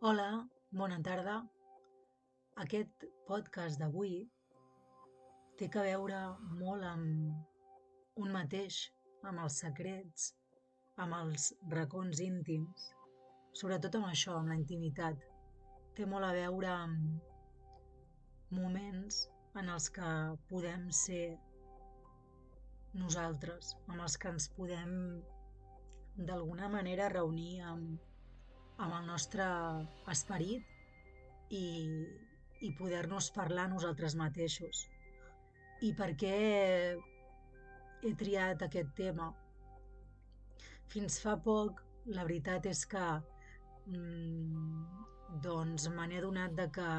Hola, bona tarda. Aquest podcast d'avui té a veure molt amb un mateix, amb els secrets, amb els racons íntims, sobretot amb això, amb la intimitat. Té molt a veure amb moments en els que podem ser nosaltres, amb els que ens podem d'alguna manera reunir amb el nostre esperit i, i poder-nos parlar nosaltres mateixos. I per què he triat aquest tema? Fins fa poc, la veritat és que doncs me n'he adonat de que,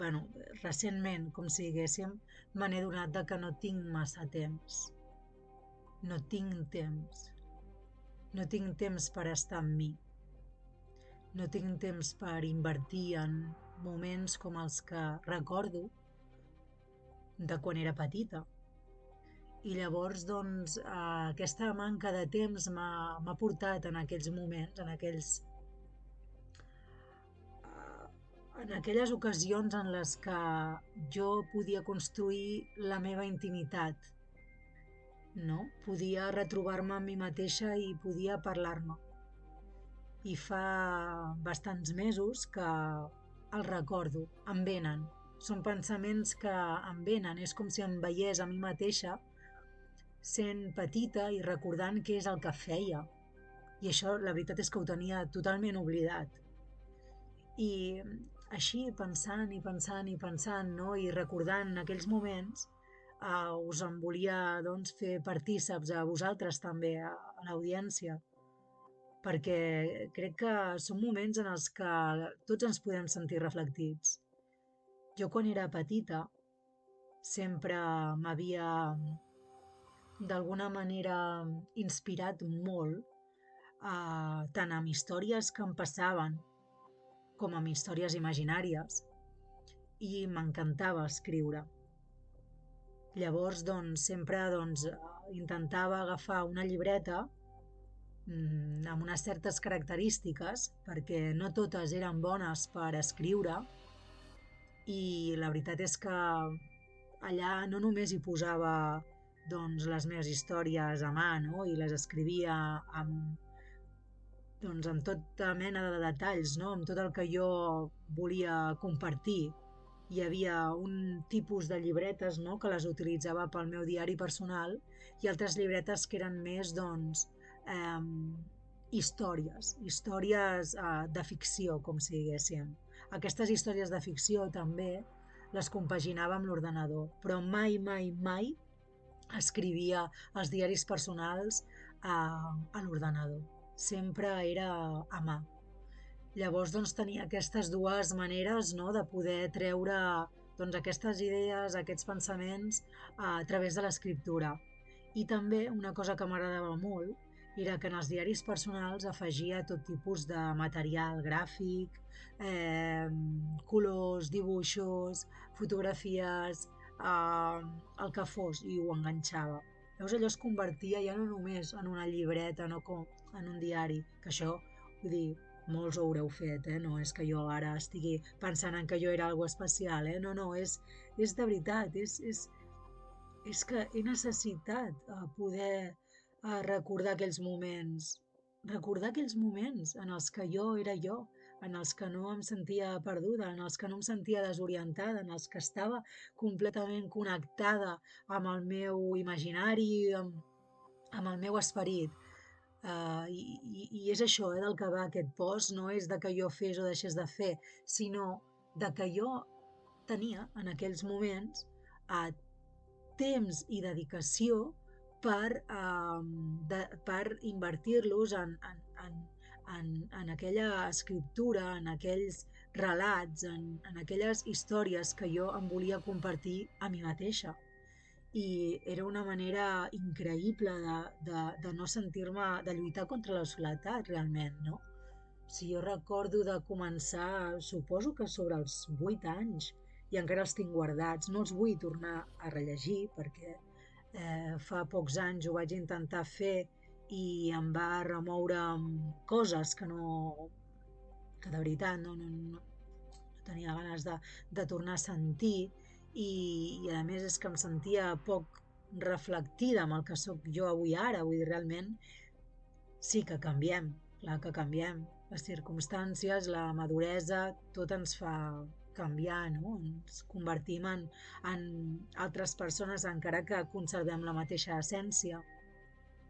bueno, recentment, com si diguéssim, me n'he adonat de que no tinc massa temps. No tinc temps. No tinc temps per estar amb mi. No tinc temps per invertir en moments com els que recordo de quan era petita. I llavors, doncs, aquesta manca de temps m'ha portat en aquells moments, en aquelles ocasions en les que jo podia construir la meva intimitat, no? Podia retrobar-me amb mi mateixa i podia parlar-me. I fa bastants mesos que el recordo, em venen. Són pensaments que em venen, és com si em veiés a mi mateixa sent petita i recordant què és el que feia. I això, la veritat és que ho tenia totalment oblidat. I així, pensant i pensant i pensant, no? I recordant aquells moments, us en volia doncs, fer partíceps a vosaltres també, a l'audiència, perquè crec que són moments en els que tots ens podem sentir reflectits. Jo quan era petita sempre m'havia d'alguna manera inspirat molt, tant amb històries que em passaven com amb històries imaginàries, i m'encantava escriure. Llavors, doncs, sempre intentava agafar una llibreta amb unes certes característiques, perquè no totes eren bones per escriure, i la veritat és que allà no només hi posava les meves històries a mà, no? I les escrivia amb tota mena de detalls, no? Amb tot el que jo volia compartir. Hi havia un tipus de llibretes, no?, que les utilitzava pel meu diari personal, i altres llibretes que eren més, històries de ficció, com si diguéssim. Aquestes històries de ficció també les compaginava amb l'ordenador, però mai, mai, mai escrivia els diaris personals a l'ordenador. Sempre era a mà. Llavors, doncs, tenia aquestes dues maneres, no?, de poder treure aquestes idees, aquests pensaments a través de l'escriptura. I també una cosa que m'agradava molt era que en els diaris personals afegia tot tipus de material gràfic, colors, dibuixos, fotografies, el que fos, i ho enganxava. Llavors allò es convertia ja no només en una llibreta, no com en un diari, que això, vull dir, molts ho haureu fet, no és que jo ara estigui pensant en que jo era algo especial, no, no, és de veritat, és que he necessitat poder recordar aquells moments en els que jo era jo, en els que no em sentia perduda, en els que no em sentia desorientada, en els que estava completament connectada amb el meu imaginari, amb el meu esperit. I és això, del que va aquest post, no és de que jo fes o deixés de fer, sinó de que jo tenia en aquells moments temps i dedicació per invertir-los en aquella escriptura, en aquells relats, en aquelles històries que jo em volia compartir a mi mateixa. I era una manera increïble de no sentir-me, de lluitar contra la soledat, realment, no? Si jo recordo de començar, suposo que sobre els 8 anys, i encara els tinc guardats, no els vull tornar a rellegir perquè fa pocs anys ho vaig intentar fer i em va remoure coses que de veritat no tenia ganes de tornar a sentir i a més és que em sentia poc reflectida amb el que sóc jo avui ara, vull dir, realment sí que canviem, clar que canviem. Les circumstàncies, la maduresa, tot ens fa canviar, no? Ens convertim en altres persones encara que conservem la mateixa essència.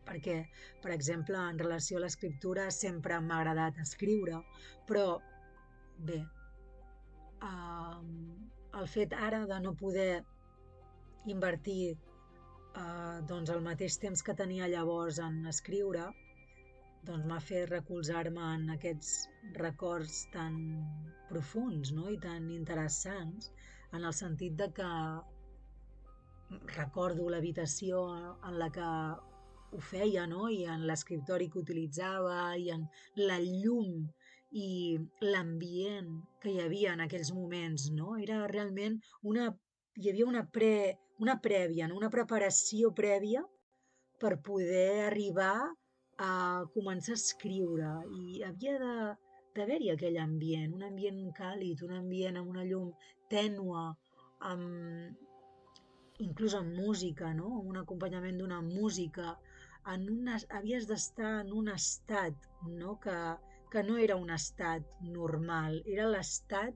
Perquè, per exemple, en relació a l'escriptura sempre m'ha agradat escriure, però bé, el fet ara de no poder invertir doncs el mateix temps que tenia llavors en escriure doncs m'ha fet recolzar-me en aquests records tan profuns, no? I tan interessants en el sentit de que recordo l'habitació en la que ho feia, no? I en l'escriptori que utilitzava i en la llum i l'ambient que hi havia en aquells moments, no? Era realment hi havia una prèvia, no? Una preparació prèvia per poder arribar a començar a escriure i havia d'haver-hi aquell ambient, un ambient càlid, un ambient amb una llum tènua, amb, inclús amb música, no? Amb un acompanyament d'una música, havies d'estar en un estat, no? Que no era un estat normal, era l'estat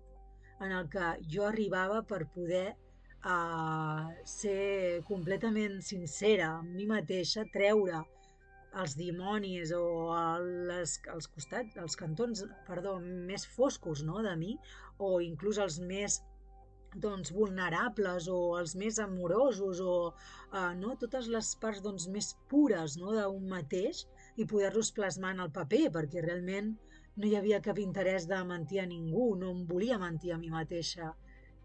en el que jo arribava per poder ser completament sincera amb mi mateixa, treure els dimonis o els costats, els cantons, perdó, més foscos, no?, de mi, o inclús els més doncs, vulnerables o els més amorosos o no? Totes les parts doncs, més pures, no? D'un mateix i poder-los plasmar en el paper perquè realment no hi havia cap interès de mentir a ningú, no em volia mentir a mi mateixa.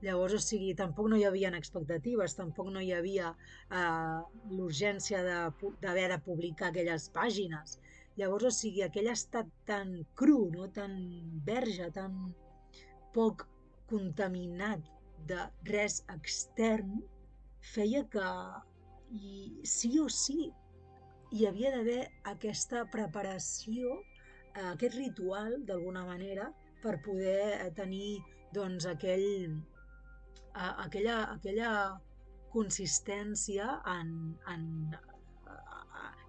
Llavors, o sigui, tampoc no hi havia expectatives, tampoc no hi havia l'urgència d'haver de publicar aquelles pàgines. Llavors, o sigui, aquell estat tan cru, no? Tan verge, tan poc contaminat de res extern, feia que sí o sí hi havia d'haver aquesta preparació, aquest ritual, d'alguna manera, per poder tenir doncs, aquella consistència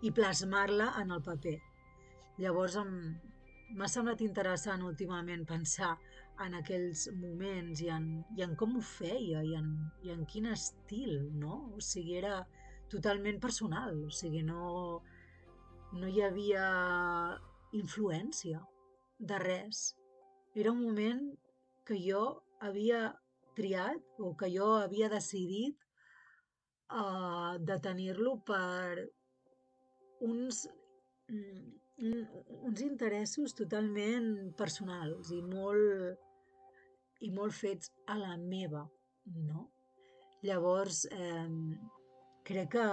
i plasmar-la en el paper. Llavors m'ha semblat interessant últimament pensar en aquells moments i en com ho feia i en quin estil, no? O sigui, era totalment personal, o sigui, no hi havia influència de res. Era un moment que jo havia triat o que jo havia decidit de tenir-lo per uns, uns interessos totalment personals i molt fets a la meva, no? Llavors, crec que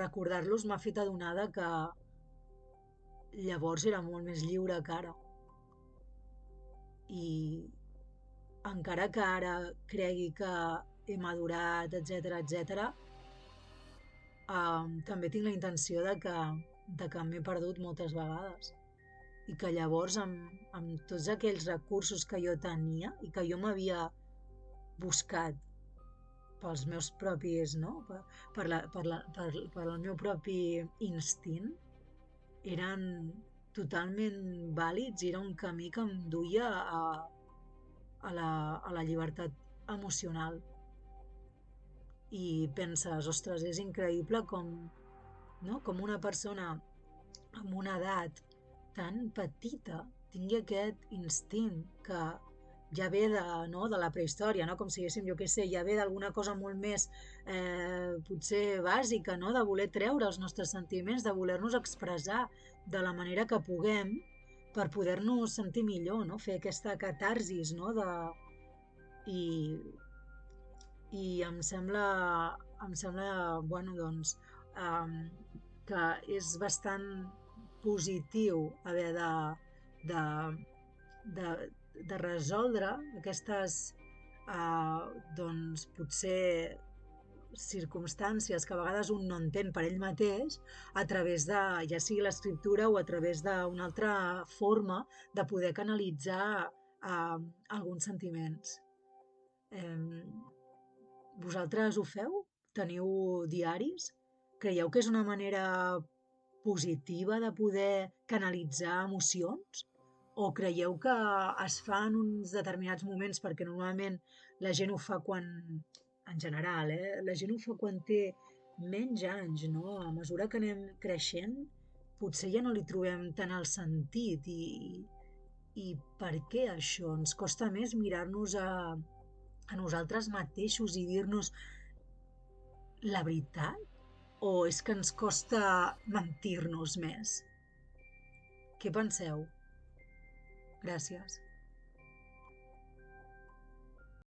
recordar-los m'ha fet adonar que llavors era molt més lliure que ara. I encara que ara cregui que he madurat, etc, també tinc la intenció de que m'he perdut moltes vegades i que llavors amb tots aquells recursos que jo tenia i que jo m'havia buscat pels meus propis, no? Per el meu propi instint, eren totalment vàlids i era un camí que em duia a la llibertat emocional. I penses, ostres, és increïble no? Com una persona amb una edat tan petita tingui aquest instint que ja ve no? De la prehistòria, no? Com si diguéssim, jo què sé, ja ve d'alguna cosa molt més potser bàsica, no? De voler treure els nostres sentiments, de voler-nos expressar de la manera que puguem per poder-nos sentir millor, no? Fer aquesta catarsis, no? I em sembla bueno, doncs, que és bastant positiu haver de, de, de resoldre aquestes, doncs, potser circumstàncies que a vegades un no entén per ell mateix a través de, ja sigui l'escriptura o a través d'una altra forma de poder canalitzar alguns sentiments. Eh, Vosaltres ho feu? Teniu diaris? Creieu que és una manera positiva de poder canalitzar emocions? O creieu que es fa en uns determinats moments, perquè normalment la gent ho fa quan, en general, la gent ho fa quan té menys anys, no? A mesura que anem creixent, potser ja no li trobem tant el sentit i per què això? Ens costa més mirar-nos a nosaltres mateixos i dir-nos la veritat? O és que ens costa mentir-nos més? Què penseu? Gràcies.